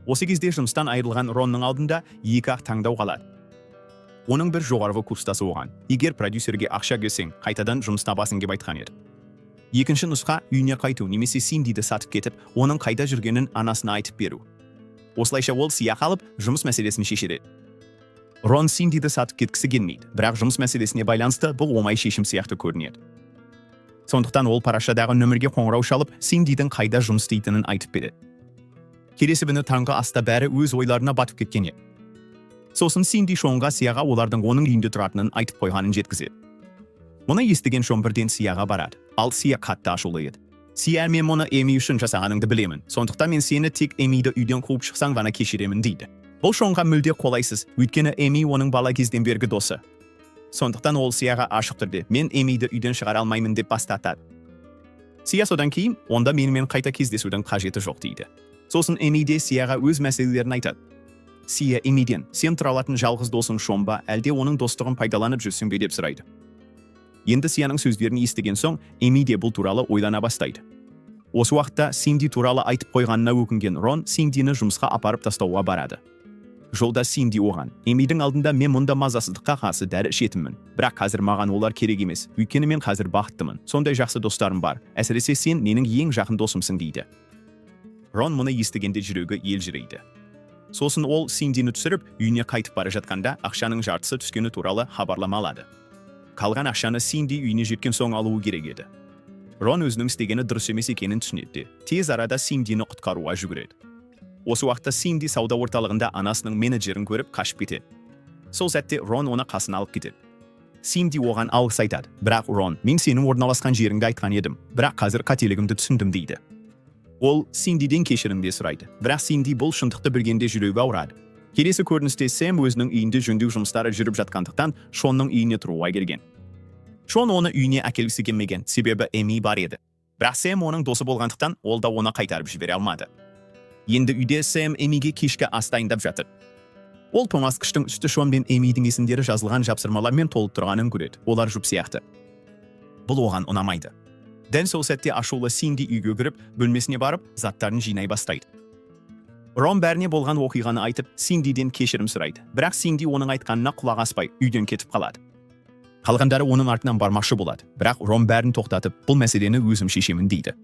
Осы кезде жұмыстан айырылған Ронның алдында екі-ақ таңдау қалады. Оның бір жоғарғы курстасы оған, егер продюсерге ақша келсең, қайтадан жұмыс табасың деп айтқан еді. Екінші нұсқа үйіне қайту немесе Синдиді сатып кетіп, оның қайда жүргенін анасына айтып беру. Осылайша ол Сия қалып, жұмыс мәселесін шешеді. Рон Синдиді сатып кеткісі келмейді, бірақ жұмыс мәселесіне байланысты бұл оңай шешім сияқты көрінеді. Сондықтан ол парақшадағы нөмірге қоңырау шалып, Синдидің қайда жұмыс істейтінін айтып береді. Келесі күні таңғы аста бәрі өз ойларына батып кеткен еді. Сосын Синди Шонға Сияға олардың оның үйінде тұратынын айтып қойғанын жеткізеді. Мұны естіген Шон бірден Сияға барады, ал Сия қатты ашулы еді. Сия, мен мұны Эми үшін жасағаныңды білемін, сондықтан мен сені тек Эмиді үйден қуып шықсаң ғана кешіремін дейді. Бұл Шонға мүлде қолайсыз, өйткені Эми оның бала кезден бергі досы. Сондықтан ол Сияға ашық түрде мен Эмиді үйден шығара алмаймын деп бастатады. Сия содан кейін онда менімен қайта кездесудің қажеті жоқ дейді. Сосын Эми де Сияға өз мәселелерін айтады. Сия Эмиден сен тұра алатын жалғыз досың Шон ба, әлде оның достығын пайдаланып жүрсің бе деп сұрайды. Енді Сияның сөздерін естіген соң Эми де бұл туралы ойлана бастайды. Осы уақытта Синди туралы айтып қойғанына өкінген Рон Синдині жұмысқа апарып тастауға барады. Жолда Синди оған: Эмидің алдында мен мұнда мазасыздыққа қарсы дәрі ішетінмін, бірақ қазір маған олар керек емес, өйткені мен қазір бақыттымын, сондай жақсы достарым бар, әсіресе сен менің ең жақын досымсың дейді. Рон мұны естігенде жүрегі елжірейді. Сосын ол Синдині түсіріп, үйіне қайтып бара жатқанда ақшаның жартысы түскені туралы хабарлама алады. Қалған ақшаны Синди үйіне жеткен соң алуы керек еді. Рон өзінің істегені дұрыс емес екенін түсінеді. Тез арада Синдині құтқаруға жүгіреді. Осы уақытта Синди сауда орталығында анасының менеджерін көріп қашып кетеді. Сол сәтте Рон оны қасына алып кетеді. Синди оған алғыс айтады, бірақ Рон, мен сенің орналасқан жеріңді айтқан едім, бірақ қазір қателігімді түсіндім дейді. Ол Синдиден кешірімді сұрайды, бірақ Синди бұл шындықты білгенде жүрегі ауырады. Келесі көріністе Сэм өзінің үйінде жөндеу жұмыстары жүріп жатқандықтан Шонның үйіне тұруға келген. Шон оны үйіне әкелгісі келмеген, себебі Эми бар еді. Бірақ Сэм оның досы болғандықтан ол да оны қайтарып жібере алмады. Енді үйде Сэм Эмиге кешкі ас дайындап жатыр. Ол тоңазытқыштың үсті Шон мен Эмидің есімдері жазылған жапсырмалармен толып тұрғанын көреді. Олар жұп сияқты. Бұл оған ұнамайды. Дәл сол сәтте ашулы Синди үйге кіріп, бөлмесіне барып, заттарын жинай бастайды. Рон бәріне болған оқиғаны айтып, Синдиден кешірім сұрайды. Бірақ Синди оның айтқанына құлақ аспай, үйден кетіп қалады. Қалғандары оның артынан бармақшы болады. Бірақ Рон бәрін тоқтатып, бұл мәселені өзім шешемін дейді.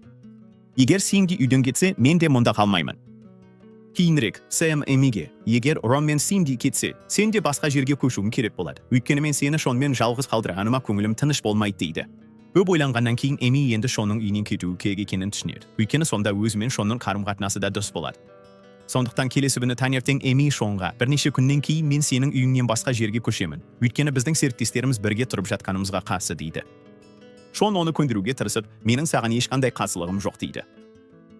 Егер Синди үйден кетсе, мен де мұнда қалмаймын. Кейінірек Сэм Эмиге: егер Рон мен Синди кетсе, сен де басқа жерге көшуің керек болады. Өйткені мен сені Шонмен жалғыз қалдырғаныма көңілім тыныш болмайды дейді. Көп ойланғаннан кейін Эми енді Шонның үйінен кетуі керек екенін түсінеді. Өйткені сонда өзімен Шонның қарым-қатынасы да дұрыс болады. Сондықтан келесі күні таңертең Эми Шонға: бірнеше күннен кейін мен сенің үйіңнен басқа жерге көшемін. Өйткені біздің серіктестеріміз бірге тұрып жатқанымызға қарсы дейді. Шон оны көндіруге тырысып, менің саған ешқандай қарсылығым жоқ дейді.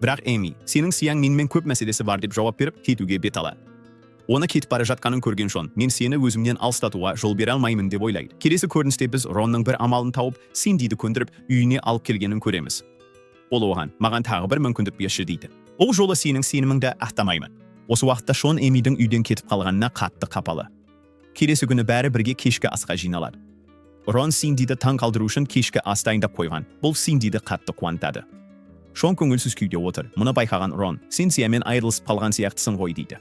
Бірақ Эми: сенің Сияң менімен көп мәселесі бар деп жауап беріп, кетуге бет алады. Оны кетіп бара жатқанын көрген Шон: мен сені өзімнен алыстатуға жол бере алмаймын деп ойлайды. Келесі көріністе біз Ронның бір амалын тауып, Синдиді көндіріп, үйіне алып келгенін көреміз. Ол оған: маған тағы бір мүмкіндік берші дейді. Ол жолы сенің сеніміңді ақтамаймын. Осы уақытта Шон Эмидің үйден кетіп қалғанына қатты қапалы. Келесі күні бәрі бірге кешкі асқа жиналады. Рон Синдиді таң қалдыру үшін кешкі ас дайындап қойған. Бұл Синдиді қатты қуантады. Шон көңілсіз күйде отыр. Мұны байқаған Рон: сен Сиямен айырылысып қалған сияқтысың ғой дейді.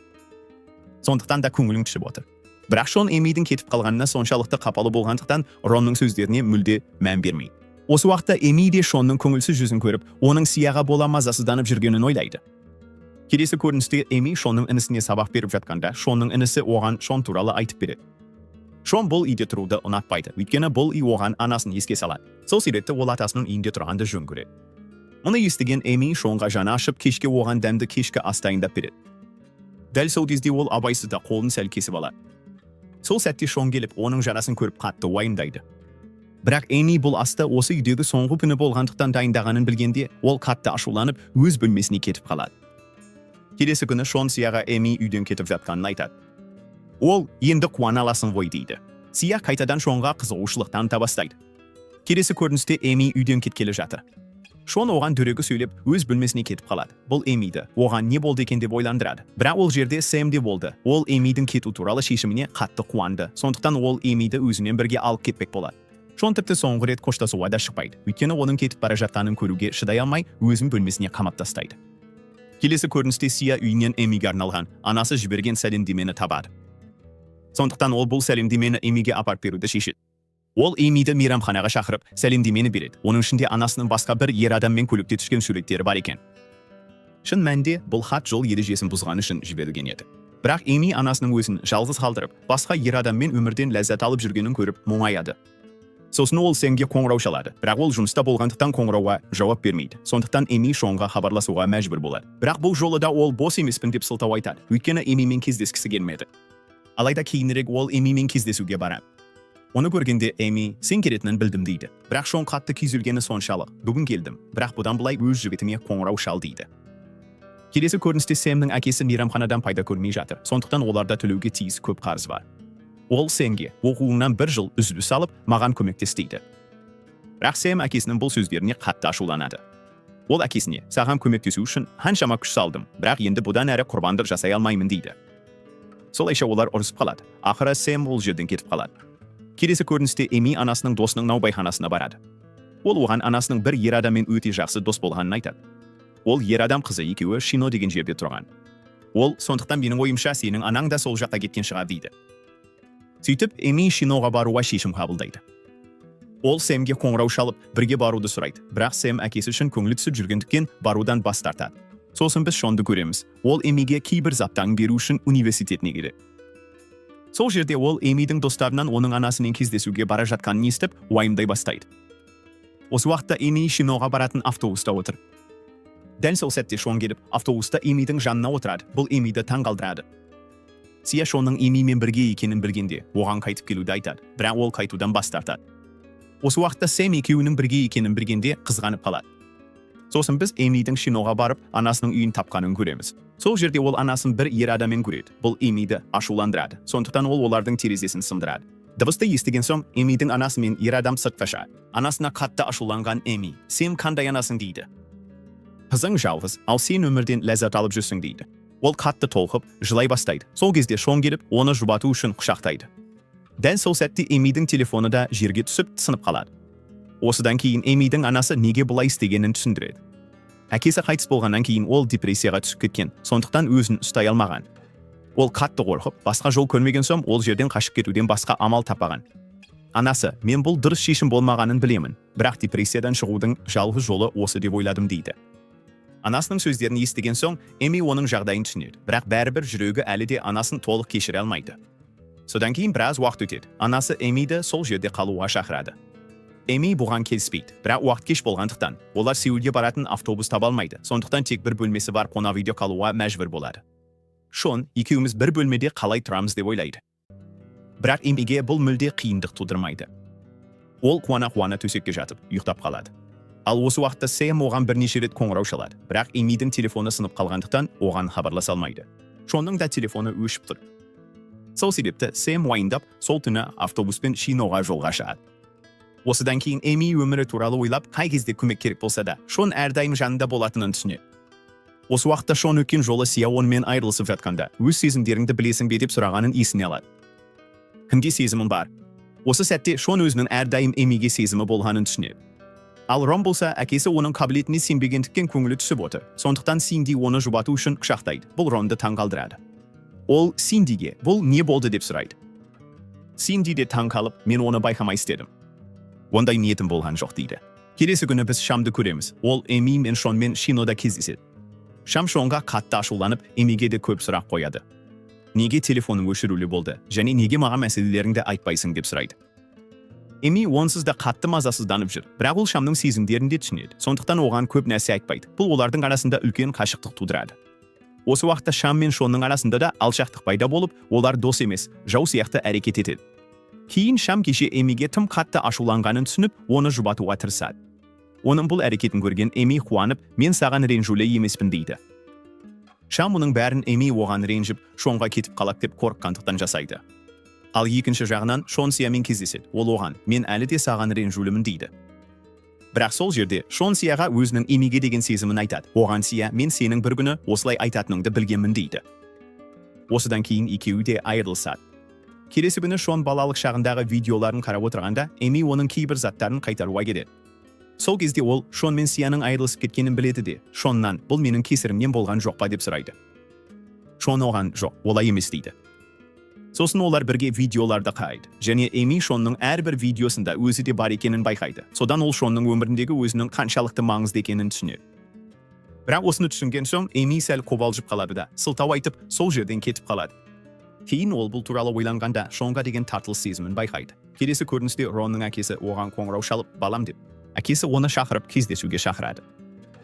Сондықтан да көңілің түсіп отыр. Бірақ Шон Эмидің кетіп қалғанына соншалықты қапалы болғандықтан Ронның сөздеріне мүлде мән бермейді. Осы уақытта Эми де Шонның көңілсіз жүзін көріп, оның Сияға бола мазасызданып жүргенін ойлайды. Келесі көріністе Эми Шонның інісіне сабақ беріп жатқанда, Шонның інісі оған Шон туралы айтып береді. Шон бұл үйде тұруды ұнатпайды, өйткені бұл үй оған анасын еске салады. Сол себепті ол атасының үйінде тұрғанды жөн көреді. Мұны естіген Эми Шонға жаны ашып, кешке оған дәмді кешкі ас дайындап береді. Дәл сол кезде ол абайсызда қолын сәл кесіп алады. Сол сәтте Шон келіп, оның жарасын көріп қатты уайымдайды. Бірақ Эми бұл асты осы үйдегі соңғы күні болғандықтан дайындағанын білгенде, ол қатты ашуланып, өз бөлмесіне кетіп қалады. Келесі күні Шон Сияға Эми үйден кетіп жатқанын айтады. Ол: енді қуана аласың ғой дейді. Сия қайтадан Шонға қызығушылық таныта бастайды. Келесі көріністе Эми үйден кеткелі жатыр. Шон оған дөрекі сөйлеп, өз бөлмесіне кетіп қалады. Бұл Эмиді оған не болды екен деп ойландырады. Бірақ ол жерде Сэм де болды. Ол Эмидің кету туралы шешіміне қатты қуанды. Сондықтан ол Эмиді өзімен бірге алып кетпек болады. Шон тіпті соңғы рет қоштасуға да шықпайды. Өйткені оның кетіп бара жатқанын көруге шыдай алмай, өзін бөлмесіне қамап тастайды. Келесі көріністе Сия үйінен Эмиге арналған анасы жіберген сәлемдемені табады. Сондықтан ол бұл сәлемдемені Эмиге апарып беруді шешеді. Ол Эмиді мейрамханаға шақырып, сәлемдемені береді. Оның ішінде анасының басқа бір ер адаммен көлікте түскен суреттері бар екен. Шын мәнінде бұл хат жол ережесін бұзғаны үшін жіберілген еді. Бірақ Эми анасының өзін жалғыз қалдырып, басқа ер адаммен өмірден ләззат алып жүргенін көріп мұңаяды. Сосын ол Сэмге қоңырау шалады, бірақ ол жұмыста болғандықтан қоңырауға жауап бермейді. Сондықтан Эми Шонға хабарласуға мәжбүр болады. Бірақ бұл жолы да ол бос емеспін деп сылтау айтады, өйткені Эмимен кездескісі келмеді. Алайда кейінірек ол Эмимен кездесуге барады. Оны көргенде Эми: сен келетінін білдім дейді. Бірақ Шон қатты күйзелгені соншалық: бүгін келдім, бірақ бұдан былай өз жігітіме қоңырау шал дейді. Келесі көріністе Сэмнің әкесі мейрамханадан пайда көрмей жатыр. Сондықтан оларда төлеуге тиіс көп қарыз бар. Ол Сэмге оқуыңнан 1 жыл үзіліс алып, маған көмектес дейді. Бірақ Сэм әкесінің бұл сөздеріне қатты ашуланады. Ол әкесіне, саған көмектесу үшін қаншама күш салдым, бірақ енді бұдан әрі құрбандық жасай алмаймын дейді. Осылайша олар ұрысып қалады. Ақыры Сэм ол жерден кетіп қалады. Келесі көріністе Эми анасының досының наубайханасына барады. Ол оған анасының бір ер адаммен өте жақсы дос болғанын айтады. Ол ер адам қызы екеуі Шино деген жерде тұрған. Ол, сондықтан менің ойымша сенің анаң да сол жаққа кеткен шығар дейді. Сөйтіп, Эми Шиноға баруға шешім қабылдайды. Ол Сэмге қоңырау шалып, бірге баруды сұрайды. Бірақ Сэм әкесі үшін көңілі түсіп жүргендіктен барудан бас тартады. Сосын біз Шонды көреміз. Ол Эмиге кейбір заттарын беру үшін университетіне келеді. Сол жерде ол Эмидің достарынан оның анасымен кездесуге бара жатқанын естіп, уайымдай бастайды. Осы уақытта Эми Шиноға баратын автобуста отыр. Дәл сол сәтте Шон келіп, автобуста Эмидің жанына отырады. Бұл Эмиді таңғалдырады. Сия Шонның Эмимен бірге екенін білгенде, оған қайтып келуді айтады, бірақ ол қайтудан бас тартады. Осы уақытта Сэм екеуінің бірге екенін білгенде қызғанып қалады. Сосын біз Эмидің Шиноға барып, анасының үйін тапқанын көреміз. Сол жерде ол анасын бір ер адаммен көреді. Бұл Эмиді ашуландырады. Сондықтан ол олардың терезесін сындырады. Дыбысты естіген соң Эмидің анасы мен ер адам сыртқа шығады. Анасына қатты ашуланған Эми, сен қандай анасың дейді. Қызың жалғыз, ал сен өмірден ләззат алып жүрсің дейді. Ол қатты толқып, жылай бастайды. Сол кезде Шон келіп, оны жұбату үшін құшақтайды. Дәл сол сәтте Эмидің телефоны да жерге түсіп, сынып қалады. Осыдан кейін Эмидің анасы неге бұлай істегенін түсіндіреді. Әкесі қайтыс болғаннан кейін ол депрессияға түсіп кеткен, сондықтан өзін ұстай алмаған. Ол қатты қорқып, басқа жол көрмеген соң ол жерден қашып кетуден басқа амал таппаған. Анасы, мен бұл дұрыс шешім болмағанын білемін, бірақ депрессиядан шығудың жалғыз жолы осы деп ойладым дейді. Анасының сөздерін естіген соң, Эми оның жағдайын түсінеді, бірақ бәрібір жүрегі әлі де анасын толық кешіре алмайды. Содан кейін біраз уақыт өтеді. Анасы Эмиді сол жерде қалуға шақырады. Эми бұған келіспейді, бірақ уақыт кеш болғандықтан, олар Сеулге баратын автобус таба алмайды. Сондықтан тек бір бөлмесі бар қонақ үйде қалуға мәжбүр болады. Шон, екеуміз бір бөлмеде қалай тұрамыз деп ойлайды. Бірақ Эмиге бұл мүлде қиындық тудырмайды. Ол қуана-қуана төсекке жатып, ұйықтап қалады. Ал осы уақытта Сэм оған бірнеше рет қоңырау шалады, бірақ Эмидің телефоны сынып қалғандықтан оған хабарласа алмайды. Шонның да телефоны өшіп тұр. Сол себепті Сэм уайымдап, сол түні автобуспен Шиноға жолға шығады. Осыдан кейін Эми өмірі туралы ойлап, қай кезде көмек керек болса да, Шон әрдайым жанында болатынын түсінеді. Осы уақытта Шон өткен жолы Сия онымен айырылысып жатқанда, өз сезімдеріңді білесің бе деп сұрағанын есіне алады. Кімге сезімім бар? Осы сәтте Шон өзінің әрдайым Эмиге сезімі болғанын түсінеді. Ал Ром болса, әкесі оның қабілетіне сенбегендіктен көңілі түсіп отыр. Сондықтан Синди оны жұбату үшін құшақтайды. Бұл Ромды таңғалдырады. Ол Синдиге, бұл не болды деп сұрайды. Синди де таң қалып, мен оны байқамай істедім. Ондай ниетім болған жоқ дейді. Келесі күні біз Шамды көреміз. Ол Эми мен Шонмен Шинода кездеседі. Шам Шонға қатты ашуланып, Эмиге де көп сұрақ қояды. Неге телефоның өшірулі болды, және неге маған мәселелеріңді айтпайсың деп сұрайды. Эми онсыз да қатты мазасызданып жүр, бірақ ол Шамның сезімдерін де түсінеді. Сондықтан оған көп нәрсе айтпайды. Бұл олардың арасында үлкен қашықтық тудырады. Осы уақытта Шам мен Шонның арасында да алшақтық пайда болып, олар дос емес, жау сияқты әрекет етеді. Кейін Шам кеше Эмиге тым қатты ашуланғанын түсініп, оны жұбатуға тырысады. Оның бұл әрекетін көрген Эми қуанып, мен саған ренжулі емеспін дейді. Шам оның бәрін Эми оған ренжіп, Шонға кетіп қалады деп қорыққандықтан жасайды. Ал екінші жағынан Шон Сиямен кездеседі. Ол оған, мен әлі де саған ренжулімін дейді. Бірақ сол жерде Шон Сияға өзінің Эмиге деген сезімін айтады. Оған Сия, мен сенің бір күні осылай айтатыныңды білгенмін дейді. Осыдан кейін екеуі де айырылысады. Келесі күні Шон балалық шағындағы видеоларын қарап отырғанда, Эми оның кейбір заттарын қайтаруға келеді. Сол кезде ол Шон мен Сияның айырылысып кеткенін біледі де, Шоннан, бұл менің кесірімнен болған жоқ па деп сұрайды. Шон оған, жоқ, олай емес дейді. Сосын олар бірге видеоларды қарайды, және Эми Шонның әрбір видеосында өзі де бар екенін байқайды. Содан ол Шонның өміріндегі өзінің қаншалықты маңызды екенін түсінеді. Бірақ осыны түсінген соң Эми сәл қобалжып қалады да, сылтау айтып, сол жерден кетіп қалады. Кейін ол бұл туралы ойланғанда Шонға деген тартылыс сезімін байқайды. Келесі көріністе Ронның әкесі оған қоңырау шалып, балам деп, әкесі оны шақырып кездесуге шақырады.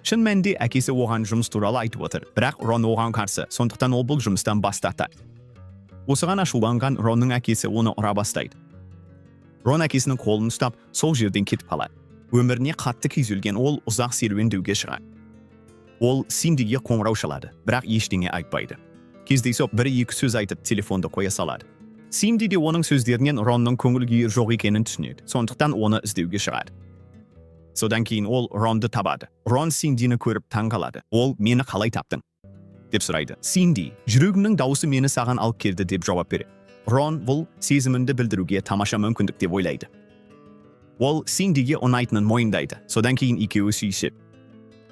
Шын мәнінде әкесі оған жұмыс туралы айтып отыр, бірақ Рон оған қарсы, сондықтан ол бұл жұмыстан бас тартады. Осыған ашуланған Ронның әкесі оны ұра бастайды. Рон әкесінің қолын ұстап, сол жерден кетіп қалады. Өміріне қатты күйзелген ол ұзақ серуендеуге шығады. Ол Синдиге қоңырау шалады, бірақ ештеңе айтпайды. Кездейсоқ бір-екі сөз айтып телефонды қоя салады. Синди де оның сөздерінен Ронның көңіл күйі жоқ екенін түсінеді, сондықтан оны іздеуге шығады. Содан кейін ол Ронды табады. Рон Синдині көріп таң қалады. Ол мені қалай таптың? Деп сұрайды. Синди, жүрегімнің дауысы мені саған алып келді деп жауап береді. Рон бұл сезімінді білдіруге тамаша мүмкіндік деп ойлайды. Ол Синдиге ұнайтынын мойындайды. Содан кейін екеуі сүйіседі.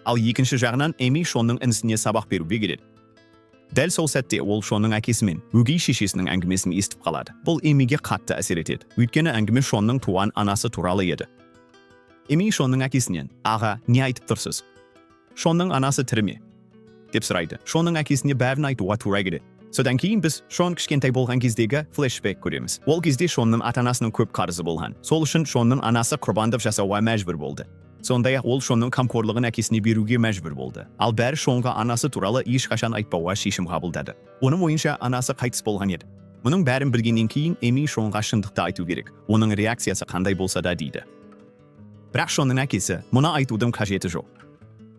Ал екінші жағынан Эми Шонның інісіне сабақ беруге келеді. Дәл сол сәтте ол Шонның әкесі мен өгей шешесінің әңгімесін естіп қалады. Бұл Эмиге қатты әсер етеді. Өйткені әңгіме Шонның туған анасы туралы еді. Эми Шонның әкесінен: "Аға, не айтып тұрсыз? Шонның анасы тірі ме?" деп сұрайды. Шонның әкесіне бәрін айтуға тура келеді. Содан кейін біз Шон кішкентай болған кездегі флешбек көреміз. Ол кезде Шонның ата-анасының көп қарызы болған. Сол үшін Шонның анасы құрбандық жасауға мәжбүр болды. Сондай-ақ ол Шонның қамқорлығын әкесіне беруге мәжбүр болды. Ал бәрі Шонға анасы туралы ешқашан айтпауға шешім қабылдады. Оның ойынша анасы қайтыс болған еді. Мұның бәрін білгеннен кейін Эми Шонға шындықты айту керек. Оның реакциясы қандай болса да дейді. Бірақ Шонның әкесі: "Мұны айтудың қажеті жоқ.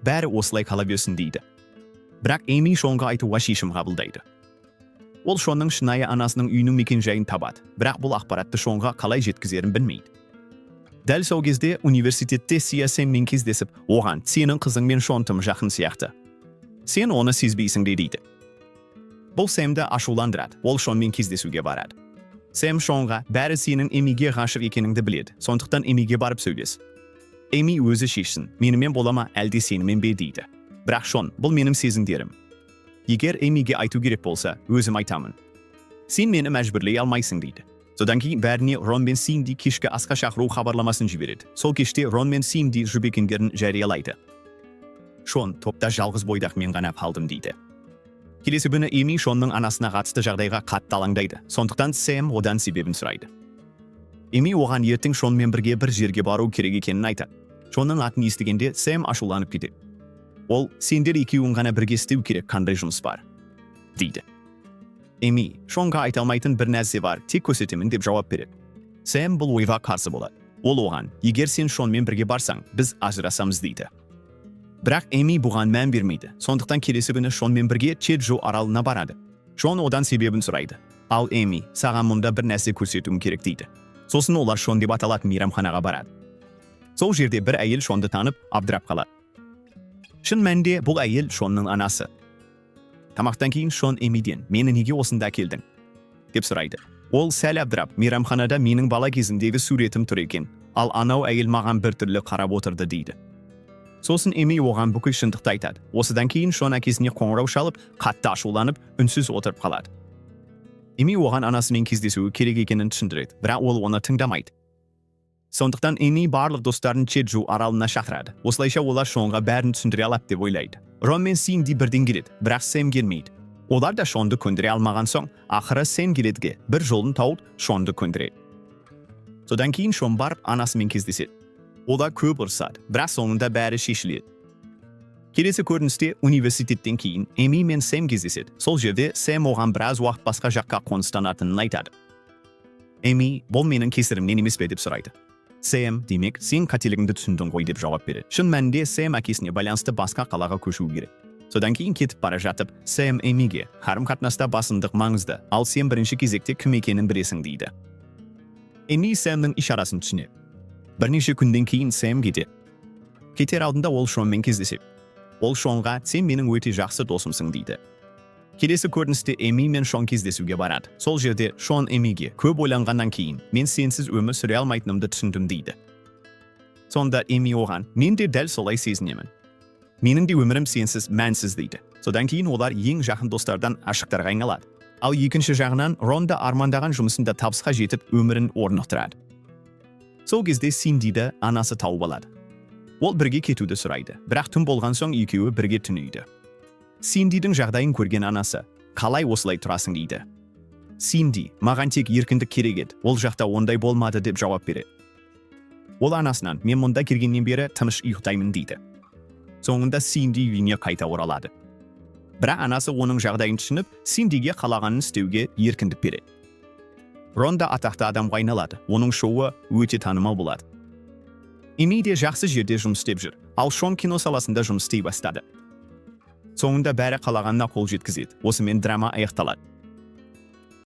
Бәрі осылай қала берсін" дейді. Бірақ Эми Шонға айтуға шешім қабылдайды. Ол Шонның шынайы анасының үйінің мекен-жайын табады. Бірақ бұл ақпаратты Шонға қалай жеткізерін білмейді. Дәл сол кезде университетте Сэммен кездесіп, оған: "Сенің қызың мен Шон тым жақын сияқты. Сен оны сезбейсің" дейді. Бұл Сэмді ашуландырады. Ол Шонмен кездесуге барады. Сэм Шонға: "Бәрі сенің Эмиге ғашық екеніңді біледі. Сондықтан Эмиге барып сөйлес. Эми өзі шешсін, менімен бола ма, әлде сенімен бе" дейді. Бірақ Шон: "Бұл менің сезімдерім. Егер Эмиге айту керек болса, өзім айтамын. Сен мені мәжбүрлей алмайсың" дейді. Содан кейін бәріне Рон мен Синди кешкі асқа шақыру хабарламасын жібереді. Сол кеште Рон мен Синди жұп екендерін жариялайды. Шон: "Топта жалғыз бойдақ мен ғана қалдым" дейді. Келесі күні Эми Шонның анасына қатысты жағдайға қатты алаңдайды. Сондықтан Сэм одан себебін сұрайды. Эми оған ертең Шонмен бірге бір жерге бару керек екенін айтады. Шонның атын естігенде Сэм ашуланып кетеді. Ол: "Сендер екеуің ғана бірге істеу керек, қандай жұмыс бар" дейді. Эми: "Шонға айта алмайтын бір нәрсе бар, тек көрсетемін" деп жауап береді. Сэм бұл ойға қарсы болады. Ол оған: "Егер сен Шонмен бірге барсаң, біз ажырасамыз" дейді. Бірақ Эми бұған мән бермейді. Сондықтан келесі күні Шонмен бірге Чеджу аралына барады. Шон одан себебін сұрайды. Ал Эми: "Саған мұнда бір нәрсе көрсетуім керек" дейді. Сосын олар Шон деп аталатын мейрамханаға барады. Сол жерде бір әйел Шонды танып, абдырап қалады. Шын мәнінде бұл әйел Шонның анасы. Тамақтан кейін Шон Эмиден: "Мені неге осында келдің?" деп сұрайды. Ол сәл абдырап: "Мейрамханада менің бала кезімдегі суретім тұр екен, ал анау әйел маған біртүрлі қарап отырды" дейді. Сосын Эми оған бүкіл шындықты айтады. Осыдан кейін Шон әкесіне қоңырау шалып, қатты ашуланып, үнсіз отырып қалады. Эми оған анасымен кездесуі керек екенін түсіндіреді, бірақ ол оны тыңдамайды. Сондықтан Эми барлық достарын Чеджу аралына шақырады. Осылайша олар Шонға бәрін түсіндіре алады деп ойлайды. Рон мен Синди бірден келеді, бірақ Сэм келмейді. Олар да Шонды көндіре алмаған соң, ақыры Сэм келедіге бір жолын тауып Шонды көндіреді. Содан кейін Шон барып анасымен кездеседі. Олар көп ұрсады, бірақ соңында бәрі шешіледі. Келесі көріністе университеттен кейін Эми мен Сэм кездеседі. Сол жерде Сэм оған біраз уақыт басқа жаққа қоныстанатынын айтады. Эми: "Бұл менің кесірімнен емес пе" деп сұрайды. Сэм: "Демек, сен қателігіңді түсіндің ғой" деп жауап береді. Шын мәнінде Сэм әкесіне байланысты басқа қалаға көшу керек. Содан кейін кетіп бара жатып, Сэм Эмиге: "Қарым-қатынаста басымдық маңызды, ал сен бірінші кезекте кім екенін білесің" дейді. Эми Сэмнің ишарасын түсінеді. Бірнеше күнден кейін Сэм кетеді. Кетер алдында ол Шонмен кездеседі. Ол Шонға: "Сен менің өте жақсы досымсың" дейді. Келесі көріністе Эми мен Шон кездесуге барады. Сол жерде Шон Эмиге: "Көп ойланғаннан кейін, мен сенсіз өмір сүре алмайтынымды түсіндім" дейді. Сонда Эми оған: "Мен де дәл солай сезінемін. Менің де өмірім сенсіз мәнсіз" дейді. Содан кейін олар ең жақын достардан ашықтарға айналады. Ал екінші жағынан Рон да армандаған жұмысында табысқа жетіп, өмірін орнықтырады. Сол кезде Синдиді анасы тауып алады. Ол бірге кетуді сұрайды, бірақ түн болған соң екеуі бірге түнейді. Синдидің жағдайын көрген анасы: "Қалай осылай тұрасың" дейді. Синди: "Маған тек еркіндік керек еді, ол жақта ондай болмады" деп жауап береді. Ол анасынан: "Мен мұнда келгеннен бері тыныш ұйықтаймын" дейді. Соңында Синди үйіне қайта оралады. Бірақ анасы оның жағдайын түсініп, Синдиге қалағанын істеуге еркіндік береді. Рон да атақты адамға айналады. Оның шоуы өте танымал болады. Эми де жақсы жерде жұмыс істеп жүр, ал Шон кино саласында жұмыс істей бастады. Соңында бәрі қалағанына қол жеткізеді. Осымен драма аяқталады.